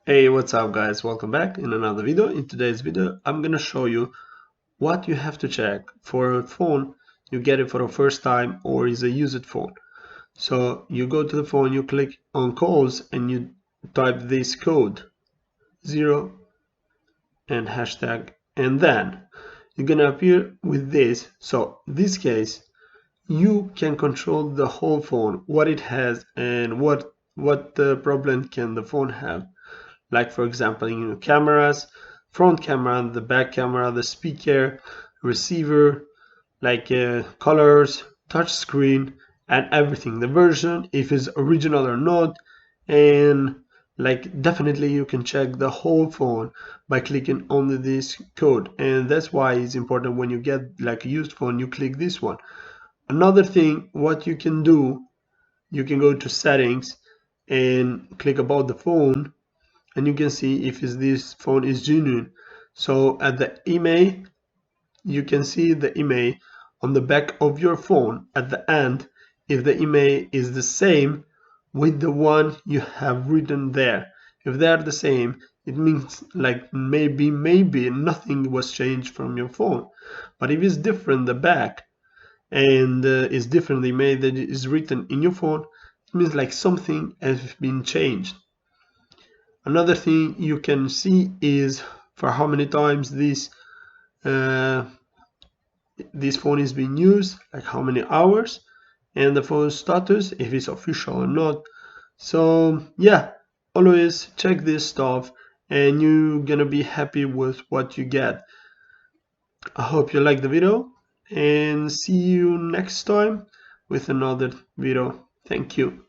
Hey, what's up guys? Welcome back in another video. In today's video, I'm gonna show you what you have to check for a phone you get it for the first time or is a used phone. So you go to the phone, you click on calls and you type this code 0 and hashtag, and then you're gonna appear with this. So in this case, you can control the whole phone, what it has and what the problem can the phone have. Like for example, cameras, front camera, the back camera, the speaker, receiver, like colors, touch screen, and everything, the version, if it's original or not. And like definitely you can check the whole phone by clicking on this code, and that's why it's important when you get like a used phone, you click this one. Another thing, what you can do, you can go to settings and click about the phone, and you can see if this phone is genuine. So at the email, you can see the email on the back of your phone at the end. If the email is the same with the one you have written there, if they are the same, it means like maybe nothing was changed from your phone. But if it's different, the back, and is different, the email that is written in your phone, it means like something has been changed. Another thing you can see is for how many times uh, this phone is being used, like how many hours, and the phone status, if it's official or not. So yeah, always check this stuff and you're gonna be happy with what you get. I hope you like the video and see you next time with another video. Thank you.